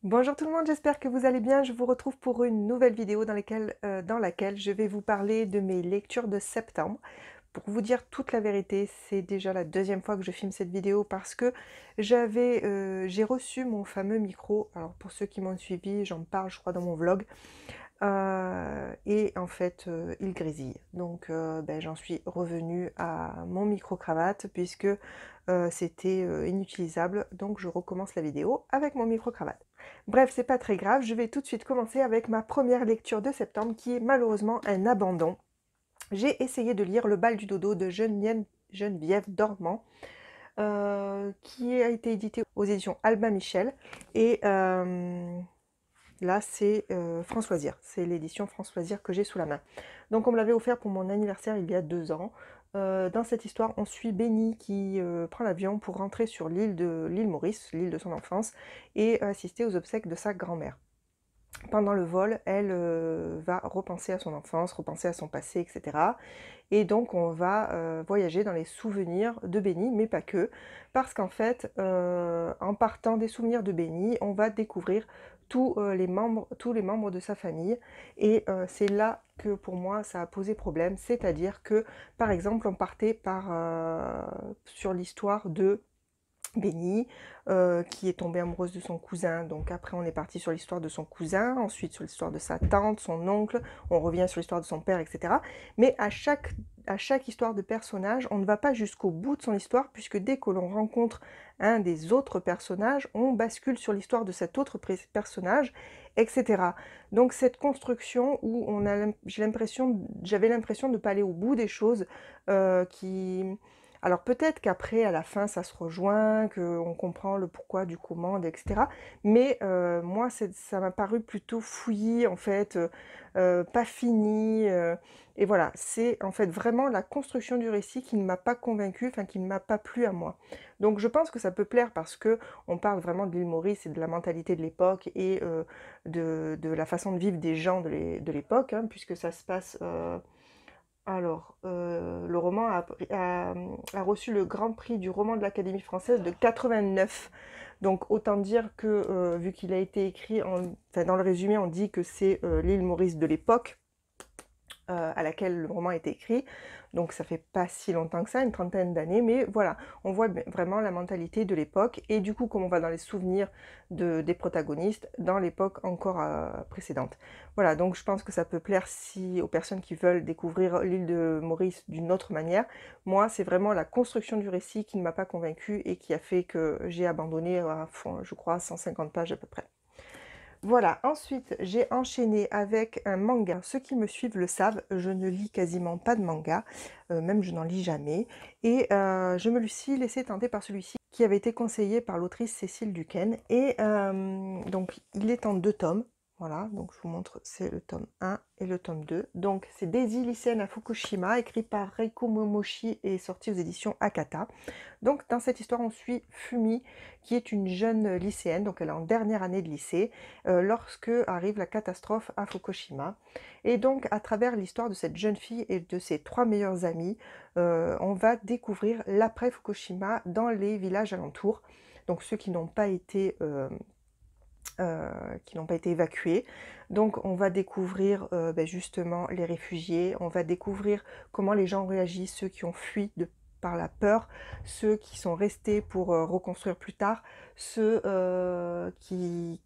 Bonjour tout le monde, j'espère que vous allez bien. Je vous retrouve pour une nouvelle vidéo dans laquelle je vais vous parler de mes lectures de septembre. Pour vous dire toute la vérité, c'est déjà la deuxième fois que je filme cette vidéo parce que j'ai reçu mon fameux micro. Alors pour ceux qui m'ont suivi, j'en parle je crois dans mon vlog. Et en fait, il grésille. Donc j'en suis revenue à mon micro-cravate puisque, c'était, inutilisable. Donc je recommence la vidéo avec mon micro-cravate. Bref, c'est pas très grave, je vais tout de suite commencer avec ma première lecture de septembre qui est malheureusement un abandon. J'ai essayé de lire Le bal du dodo de Geneviève Dormand, qui a été édité aux éditions Albin Michel et là, c'est France Loisirs, c'est l'édition France Loisirs que j'ai sous la main. Donc on me l'avait offert pour mon anniversaire il y a 2 ans. Dans cette histoire, on suit Benny qui prend l'avion pour rentrer sur l'île Maurice, l'île de son enfance, et assister aux obsèques de sa grand-mère. Pendant le vol, elle va repenser à son enfance, repenser à son passé, etc. Et donc on va voyager dans les souvenirs de Benny, mais pas que, parce qu'en fait, en partant des souvenirs de Benny, on va découvrir tous les membres de sa famille. Et c'est là que pour moi ça a posé problème, c'est-à-dire que par exemple on partait sur l'histoire de Benny, qui est tombée amoureuse de son cousin. Donc après on est parti sur l'histoire de son cousin, ensuite sur l'histoire de sa tante, son oncle, on revient sur l'histoire de son père, etc. Mais à chaque histoire de personnage, on ne va pas jusqu'au bout de son histoire, puisque dès que l'on rencontre un des autres personnages, on bascule sur l'histoire de cet autre personnage, etc. Donc cette construction où j'avais l'impression de ne pas aller au bout des choses, qui alors peut-être qu'après, à la fin, ça se rejoint, qu'on comprend le pourquoi du comment, etc. Mais moi, ça m'a paru plutôt fouillis, en fait, pas fini. Et voilà, c'est en fait vraiment la construction du récit qui ne m'a pas convaincue, enfin qui ne m'a pas plu à moi. Donc je pense que ça peut plaire parce que on parle vraiment de l'île Maurice et de la mentalité de l'époque et de la façon de vivre des gens de l'époque, hein, puisque ça se passe... alors, le roman a reçu le Grand Prix du roman de l'Académie française de 89. Donc autant dire que, vu qu'il a été écrit, enfin, dans le résumé, on dit que c'est l'île Maurice de l'époque à laquelle le roman a été écrit. Donc ça fait pas si longtemps que ça, une trentaine d'années, mais voilà, on voit vraiment la mentalité de l'époque, et du coup, comme on va dans les souvenirs des protagonistes, dans l'époque encore précédente. Voilà, donc je pense que ça peut plaire aux personnes qui veulent découvrir l'île de Maurice d'une autre manière. Moi, c'est vraiment la construction du récit qui ne m'a pas convaincue et qui a fait que j'ai abandonné à fond, je crois, 150 pages à peu près. Voilà, ensuite j'ai enchaîné avec un manga. Ceux qui me suivent le savent, je ne lis quasiment pas de manga, même je n'en lis jamais. Et je me suis laissée tenter par celui-ci qui avait été conseillé par l'autrice Cécile Duquesne. Et donc il est en 2 tomes. Voilà, donc je vous montre, c'est le tome 1 et le tome 2. Donc c'est Daisy, lycéenne à Fukushima, écrit par Reiko Momoshi et sorti aux éditions Akata. Donc dans cette histoire, on suit Fumi, qui est une jeune lycéenne, donc elle est en dernière année de lycée, lorsque arrive la catastrophe à Fukushima. Et donc à travers l'histoire de cette jeune fille et de ses 3 meilleurs amis, on va découvrir l'après Fukushima dans les villages alentours, donc ceux qui n'ont pas été évacués. Donc on va découvrir justement les réfugiés, on va découvrir comment les gens réagissent, ceux qui ont fui par la peur, ceux qui sont restés pour reconstruire plus tard, ceux qui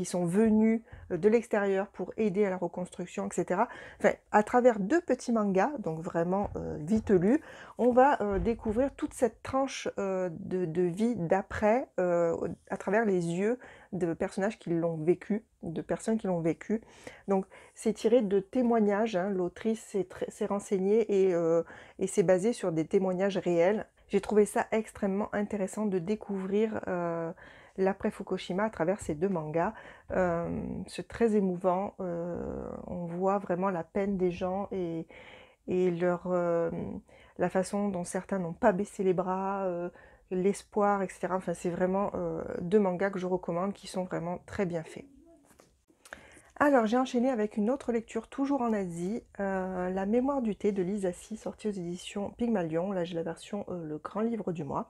sont venus de l'extérieur pour aider à la reconstruction, etc. Enfin, à travers 2 petits mangas, donc vraiment vite lus, on va découvrir toute cette tranche de vie d'après à travers les yeux de personnages qui l'ont vécu, de personnes qui l'ont vécu. Donc c'est tiré de témoignages, hein. L'autrice s'est renseignée et s'est basée sur des témoignages réels. J'ai trouvé ça extrêmement intéressant de découvrir l'après Fukushima à travers ces 2 mangas. C'est très émouvant, on voit vraiment la peine des gens et la façon dont certains n'ont pas baissé les bras, l'espoir, etc. Enfin, c'est vraiment 2 mangas que je recommande qui sont vraiment très bien faits. Alors, j'ai enchaîné avec une autre lecture, toujours en Asie, La mémoire du thé de Lisa Si, sortie aux éditions Pygmalion. Là, j'ai la version, le grand livre du mois.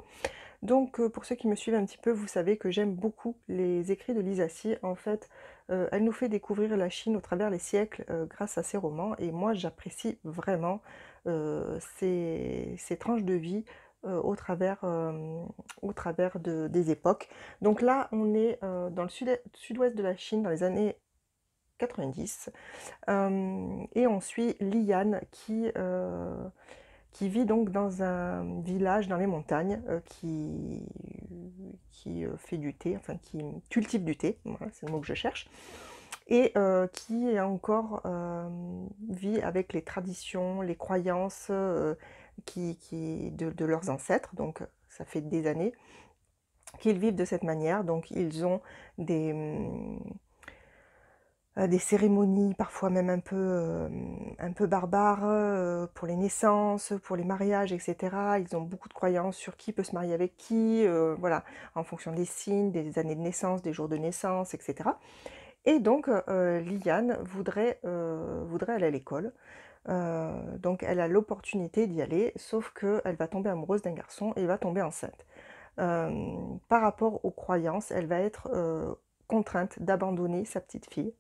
Donc, pour ceux qui me suivent un petit peu, vous savez que j'aime beaucoup les écrits de Lisa Si. En fait, elle nous fait découvrir la Chine au travers les siècles, grâce à ses romans et moi j'apprécie vraiment, ces tranches de vie, au travers des époques. Donc là, on est, dans le sud-ouest de la Chine dans les années 90. Et on suit Liane qui vit donc dans un village dans les montagnes, qui fait du thé, enfin qui cultive du thé, voilà, c'est le mot que je cherche, et qui est encore vit avec les traditions, les croyances de leurs ancêtres, donc ça fait des années qu'ils vivent de cette manière, donc ils ont des, des cérémonies parfois même un peu barbares, pour les naissances, pour les mariages et cetera. Ils ont beaucoup de croyances sur qui peut se marier avec qui, voilà, en fonction des signes, des années de naissance, des jours de naissance et cetera. Et donc, Liane voudrait aller à l'école. Donc elle a l'opportunité d'y aller, sauf qu'elle va tomber amoureuse d'un garçon et va tomber enceinte. Par rapport aux croyances, elle va être, contrainte d'abandonner sa petite fille.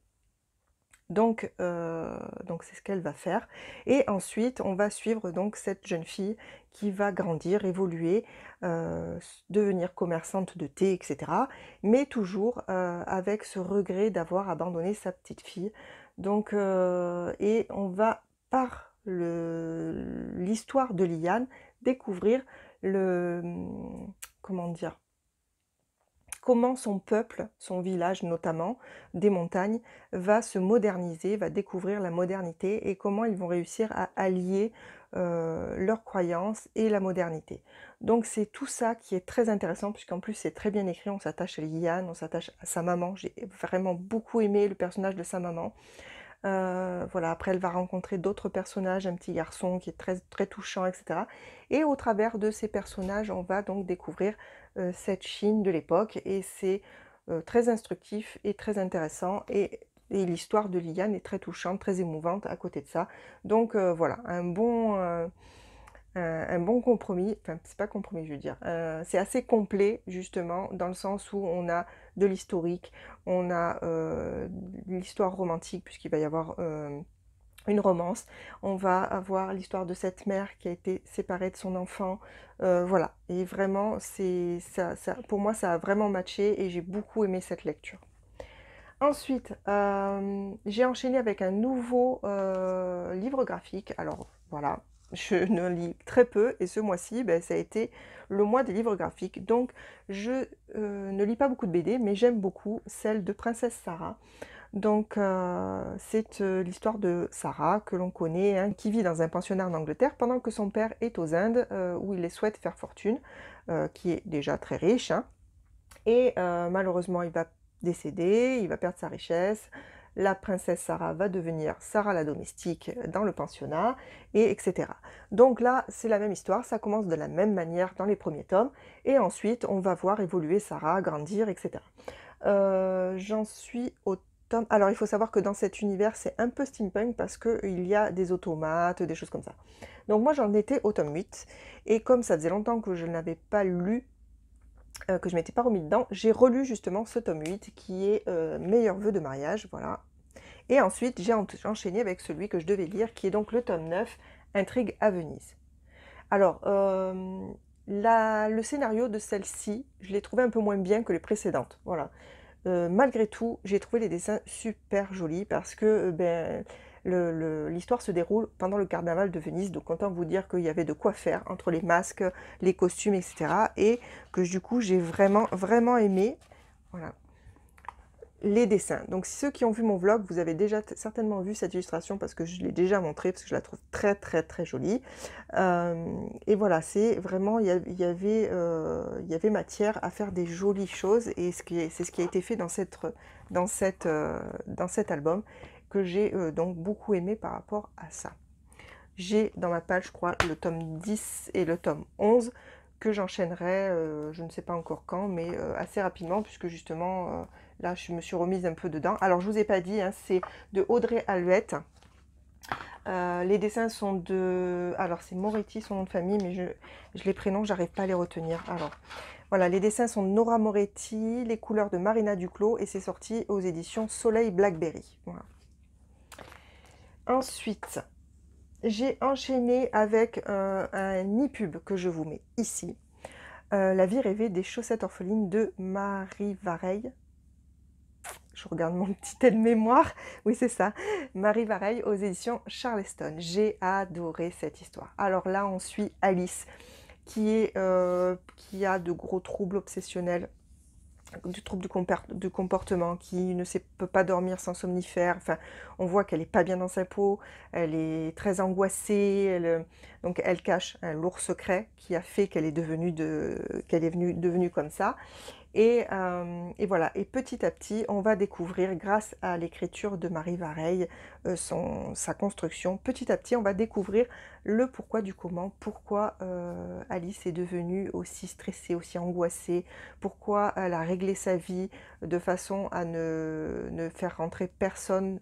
Donc c'est ce qu'elle va faire et ensuite on va suivre donc cette jeune fille qui va grandir, évoluer, devenir commerçante de thé et cetera. Mais toujours, avec ce regret d'avoir abandonné sa petite fille. Donc et on va par l'histoire de Liane découvrir le, comment dire? Comment son peuple, son village notamment, des montagnes, va se moderniser, va découvrir la modernité et comment ils vont réussir à allier, leurs croyances et la modernité. Donc c'est tout ça qui est très intéressant puisqu'en plus c'est très bien écrit, on s'attache à Liane, on s'attache à sa maman. J'ai vraiment beaucoup aimé le personnage de sa maman. Voilà, après elle va rencontrer d'autres personnages, un petit garçon qui est très très touchant et cetera. Et au travers de ces personnages, on va donc découvrir, cette Chine de l'époque et c'est, très instructif et très intéressant et l'histoire de Liane est très touchante, très émouvante à côté de ça. Donc voilà, un bon compromis, enfin c'est pas compromis je veux dire, c'est assez complet justement dans le sens où on a de l'historique, on a, l'histoire romantique puisqu'il va y avoir, une romance, on va avoir l'histoire de cette mère qui a été séparée de son enfant, voilà et vraiment c'est ça pour moi ça a vraiment matché et j'ai beaucoup aimé cette lecture. Ensuite, j'ai enchaîné avec un nouveau, livre graphique. Alors voilà, je ne lis très peu et ce mois-ci, beh, ça a été le mois des livres graphiques. Donc je, ne lis pas beaucoup de BD, mais j'aime beaucoup celle de Princesse Sarah. Donc c'est, l'histoire de Sarah que l'on connaît, hein, qui vit dans un pensionnat en Angleterre pendant que son père est aux Indes, où il souhaite faire fortune, qui est déjà très riche, hein. Et malheureusement, il va décéder, il va perdre sa richesse. La princesse Sarah va devenir Sarah la domestique dans le pensionnat, et etc. Donc là, c'est la même histoire, ça commence de la même manière dans les premiers tomes, et ensuite on va voir évoluer Sarah, grandir, etc. J'en suis au tome... Alors il faut savoir que dans cet univers, c'est un peu steampunk parce qu'il y a des automates, des choses comme ça. Donc moi j'en étais au tome 8, et comme ça faisait longtemps que je n'avais pas lu que je m'étais pas remis dedans, j'ai relu justement ce tome 8 qui est Meilleurs vœux de mariage, voilà. Et ensuite j'ai enchaîné avec celui que je devais lire qui est donc le tome 9, Intrigue à Venise. Alors, le scénario de celle-ci, je l'ai trouvé un peu moins bien que les précédentes, voilà. Malgré tout, j'ai trouvé les dessins super jolis parce que, ben, l'histoire se déroule pendant le carnaval de Venise, donc autant vous dire qu'il y avait de quoi faire entre les masques, les costumes, et cetera et que du coup j'ai vraiment, vraiment aimé, voilà, les dessins. Donc ceux qui ont vu mon vlog, vous avez déjà certainement vu cette illustration parce que je l'ai déjà montrée, parce que je la trouve très, très, très jolie. Et voilà, c'est vraiment, il y avait matière à faire des jolies choses et c'est ce qui a été fait dans cet album que j'ai donc beaucoup aimé par rapport à ça. J'ai dans ma page, je crois, le tome 10 et le tome 11 que j'enchaînerai, je ne sais pas encore quand, mais assez rapidement, puisque justement, là je me suis remise un peu dedans. Alors je vous ai pas dit, hein, c'est de Audrey Alouette. Les dessins sont de... Alors c'est Moretti son nom de famille, mais les prénoms, j'arrive pas à les retenir. Alors voilà, les dessins sont de Nora Moretti, les couleurs de Marina Duclos, et c'est sorti aux éditions Soleil Blackberry. Voilà. Ensuite, j'ai enchaîné avec un e-pub que je vous mets ici. La vie rêvée des chaussettes orphelines de Marie Vareille. Je regarde mon petit aide-mémoire. Oui, c'est ça. Marie Vareille aux éditions Charleston. J'ai adoré cette histoire. Alors là, on suit Alice qui a de gros troubles obsessionnels, du trouble du comportement, qui ne peut pas dormir sans somnifère. Enfin, on voit qu'elle n'est pas bien dans sa peau, elle est très angoissée, donc elle cache un lourd secret qui a fait qu'elle est devenue comme ça. Et voilà, et petit à petit, on va découvrir, grâce à l'écriture de Marie Vareille, sa construction, petit à petit, on va découvrir le pourquoi du comment, pourquoi Alice est devenue aussi stressée, aussi angoissée, pourquoi elle a réglé sa vie de façon à ne faire rentrer personne,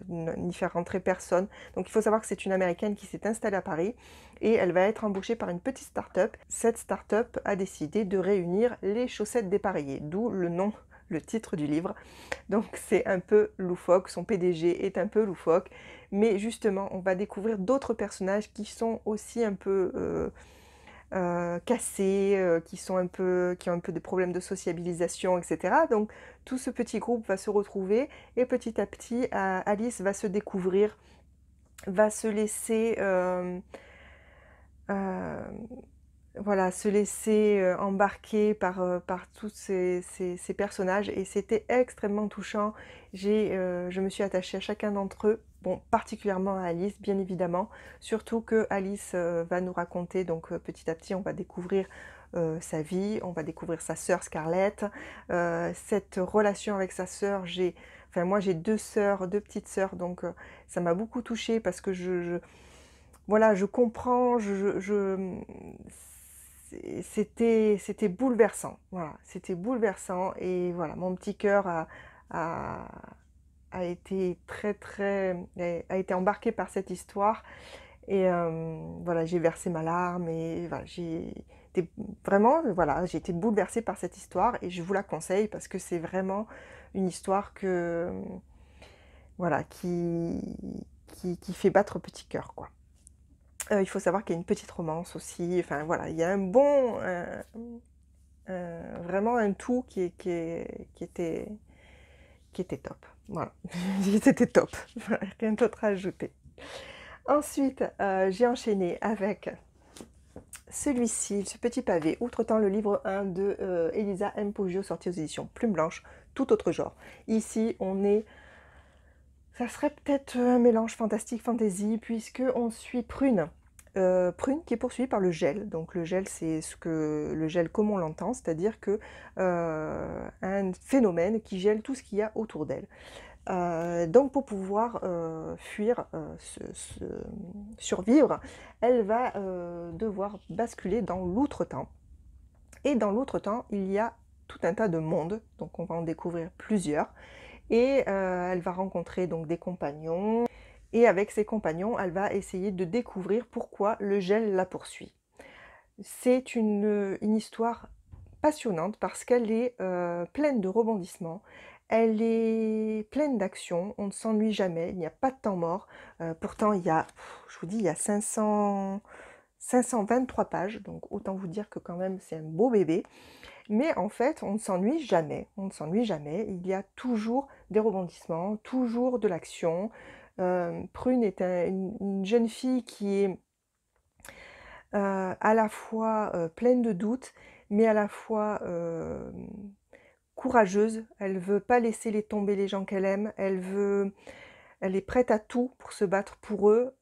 n'y faire rentrer personne. Donc il faut savoir que c'est une Américaine qui s'est installée à Paris, et elle va être embauchée par une petite start-up. Cette start-up a décidé de réunir les chaussettes dépareillées, d'où le nom, le titre du livre. Donc c'est un peu loufoque, son PDG est un peu loufoque, mais justement on va découvrir d'autres personnages qui sont aussi un peu cassés, qui ont un peu des problèmes de sociabilisation, etc. Donc tout ce petit groupe va se retrouver, et petit à petit Alice va se découvrir, va se laisser... voilà, se laisser embarquer par tous ces personnages, et c'était extrêmement touchant. Je me suis attachée à chacun d'entre eux, bon, particulièrement à Alice, bien évidemment, surtout que Alice va nous raconter, donc petit à petit, on va découvrir sa vie, on va découvrir sa sœur Scarlett, cette relation avec sa sœur. Enfin, moi j'ai deux sœurs, deux petites sœurs, donc ça m'a beaucoup touchée, parce que voilà, je comprends, c'était bouleversant, voilà, c'était bouleversant, et voilà, mon petit cœur a, a été a été embarqué par cette histoire, et voilà, j'ai versé ma larme, et voilà, j'ai été bouleversée par cette histoire, et je vous la conseille parce que c'est vraiment une histoire voilà, qui fait battre petit cœur, quoi. Il faut savoir qu'il y a une petite romance aussi, enfin voilà, il y a vraiment un tout qui était top. Voilà, c'était top, rien d'autre à ajouter. Ensuite, j'ai enchaîné avec celui-ci, ce petit pavé, Outretemps, le livre 1 de Elisa M. Poggio, sorti aux éditions Plume Blanche, tout autre genre. Ici, ça serait peut-être un mélange fantastique fantasy, puisque on suit Prune. Prune qui est poursuivie par le gel. Donc le gel, c'est le gel comme on l'entend, c'est-à-dire que un phénomène qui gèle tout ce qu'il y a autour d'elle. Donc pour pouvoir fuir, survivre, elle va devoir basculer dans l'outre-temps. Et dans l'outre-temps, il y a tout un tas de mondes, donc on va en découvrir plusieurs. Et elle va rencontrer donc des compagnons, et avec ses compagnons, elle va essayer de découvrir pourquoi le gel la poursuit. C'est une histoire passionnante parce qu'elle est pleine de rebondissements, elle est pleine d'action, on ne s'ennuie jamais, il n'y a pas de temps mort. Pourtant, je vous dis, il y a 523 pages, donc autant vous dire que quand même c'est un beau bébé. Mais en fait, on ne s'ennuie jamais, on ne s'ennuie jamais, il y a toujours des rebondissements, toujours de l'action. Prune est une jeune fille qui est à la fois pleine de doutes, mais à la fois courageuse. Elle veut pas laisser tomber les gens qu'elle aime, elle est prête à tout pour se battre pour eux,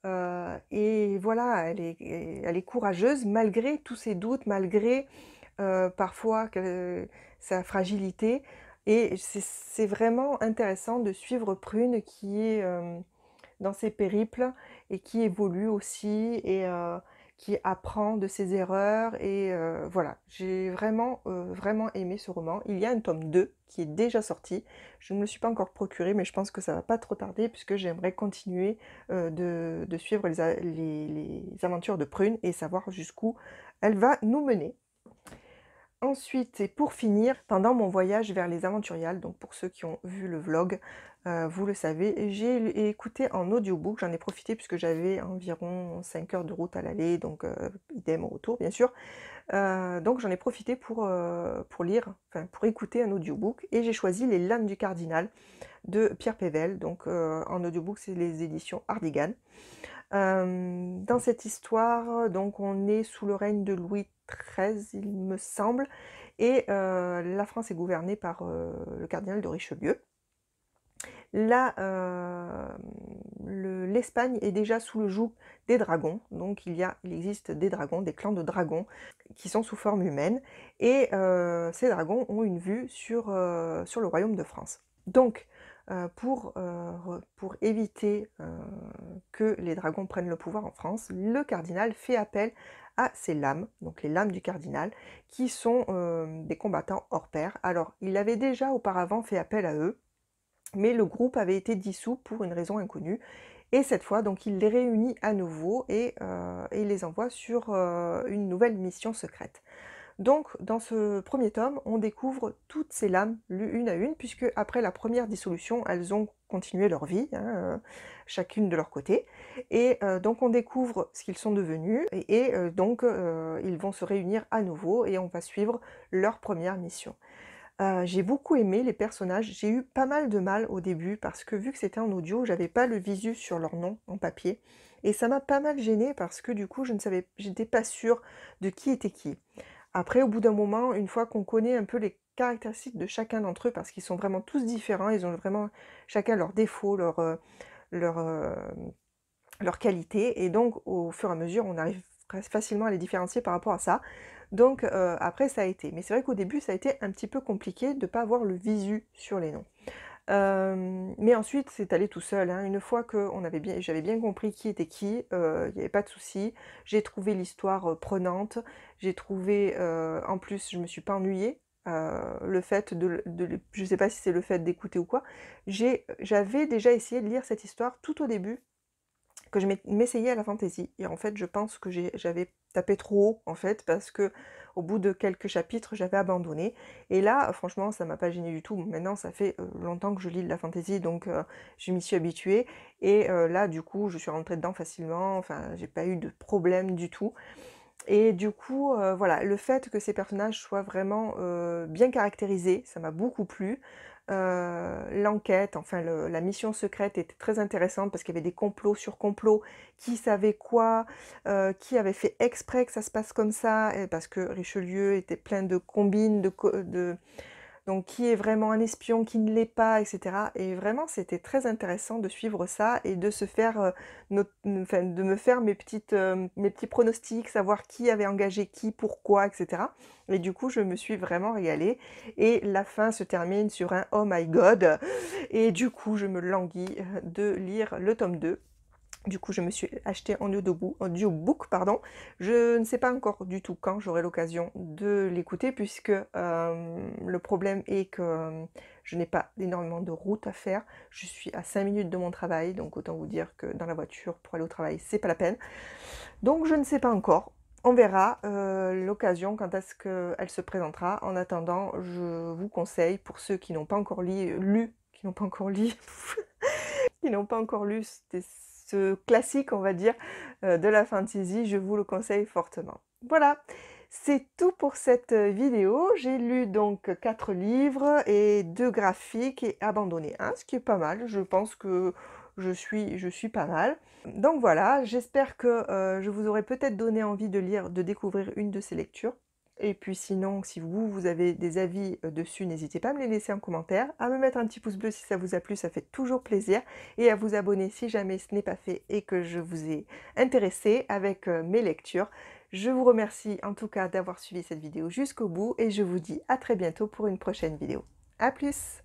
et voilà, elle est courageuse malgré tous ses doutes, malgré parfois sa fragilité. Et c'est vraiment intéressant de suivre Prune qui est dans ses périples, et qui évolue aussi, et qui apprend de ses erreurs et voilà. J'ai vraiment, vraiment aimé ce roman. Il y a un tome 2 qui est déjà sorti. Je ne me le suis pas encore procuré, mais je pense que ça va pas trop tarder puisque j'aimerais continuer, de suivre les aventures de Prune et savoir jusqu'où elle va nous mener. Ensuite et pour finir, pendant mon voyage vers les Aventuriales, donc pour ceux qui ont vu le vlog, vous le savez, j'ai écouté en audiobook, j'en ai profité puisque j'avais environ 5 heures de route à l'aller, donc idem au retour bien sûr. Donc j'en ai profité pour lire, enfin pour écouter un audiobook et j'ai choisi Les Lames du Cardinal de Pierre Pével, donc en audiobook c'est les éditions Hardigan. Dans cette histoire, donc on est sous le règne de Louis XIII, il me semble, et la France est gouvernée par le cardinal de Richelieu. Là, l'Espagne est déjà sous le joug des dragons, donc il existe des dragons, des clans de dragons qui sont sous forme humaine, et ces dragons ont une vue sur le royaume de France. Donc, pour éviter que les dragons prennent le pouvoir en France, le cardinal fait appel à ces lames, donc les lames du cardinal, qui sont des combattants hors pair. Alors, il avait déjà auparavant fait appel à eux, mais le groupe avait été dissous pour une raison inconnue. Et cette fois, donc, il les réunit à nouveau et il les envoie sur une nouvelle mission secrète. Donc, dans ce premier tome, on découvre toutes ces lames, une à une, puisque après la première dissolution, elles ont continué leur vie, hein, chacune de leur côté. Et donc, on découvre ce qu'ils sont devenus, et donc, ils vont se réunir à nouveau, et on va suivre leur première mission. J'ai beaucoup aimé les personnages, j'ai eu pas mal de mal au début, parce que vu que c'était en audio, j'avais pas le visu sur leur nom en papier, et ça m'a pas mal gênée, parce que du coup, j'étais pas sûre de qui était qui. Après, au bout d'un moment, une fois qu'on connaît un peu les caractéristiques de chacun d'entre eux, parce qu'ils sont vraiment tous différents, ils ont vraiment chacun leurs défauts, leurs, leurs qualités, et donc au fur et à mesure, on arrive facilement à les différencier par rapport à ça. Donc après, ça a été. Mais c'est vrai qu'au début, ça a été un petit peu compliqué de ne pas avoir le visu sur les noms. Mais ensuite, c'est allé tout seul, hein. Une fois que j'avais bien compris qui était qui, il n'y avait pas de souci. J'ai trouvé l'histoire prenante. J'ai trouvé, en plus, je me suis pas ennuyée. Le fait je sais pas si c'est le fait d'écouter ou quoi. J'avais déjà essayé de lire cette histoire tout au début, que je m'essayais à la fantaisie. Et en fait, je pense que j'avais tapé trop haut, en fait, parce que au bout de quelques chapitres, j'avais abandonné. Et là, franchement, ça m'a pas gêné du tout. Bon, maintenant, ça fait longtemps que je lis de la fantaisie, donc je m'y suis habituée. Et là, du coup, je suis rentrée dedans facilement. Enfin, j'ai pas eu de problème du tout. Et du coup, voilà, le fait que ces personnages soient vraiment bien caractérisés, ça m'a beaucoup plu. L'enquête, enfin la mission secrète était très intéressante parce qu'il y avait des complots sur complots, qui savait quoi, qui avait fait exprès que ça se passe comme ça, et parce que Richelieu était plein de combines, donc qui est vraiment un espion, qui ne l'est pas, etc. Et vraiment, c'était très intéressant de suivre ça et de se faire, enfin, de me faire mes petits pronostics, savoir qui avait engagé qui, pourquoi, etc. Et du coup, je me suis vraiment régalée. Et la fin se termine sur un «Oh my God!» et du coup, je me languis de lire le tome 2. Du coup, je me suis acheté en audiobook, pardon. Je ne sais pas encore du tout quand j'aurai l'occasion de l'écouter, puisque le problème est que je n'ai pas énormément de route à faire. Je suis à 5 minutes de mon travail, donc autant vous dire que dans la voiture, pour aller au travail, c'est pas la peine. Donc je ne sais pas encore. On verra l'occasion quand est-ce qu'elle se présentera. En attendant, je vous conseille, pour ceux qui n'ont pas encore qui n'ont pas encore lu, qui n'ont pas encore lu ce classique, on va dire, de la fantasy, je vous le conseille fortement. Voilà, c'est tout pour cette vidéo. J'ai lu donc 4 livres et 2 graphiques et abandonné un, ce qui est pas mal. Je pense que je suis pas mal. Donc voilà, j'espère que je vous aurai peut-être donné envie de lire, de découvrir une de ces lectures. Et puis sinon, si vous avez des avis dessus, n'hésitez pas à me les laisser en commentaire, à me mettre un petit pouce bleu si ça vous a plu, ça fait toujours plaisir, et à vous abonner si jamais ce n'est pas fait et que je vous ai intéressé avec mes lectures. Je vous remercie en tout cas d'avoir suivi cette vidéo jusqu'au bout, et je vous dis à très bientôt pour une prochaine vidéo. A plus!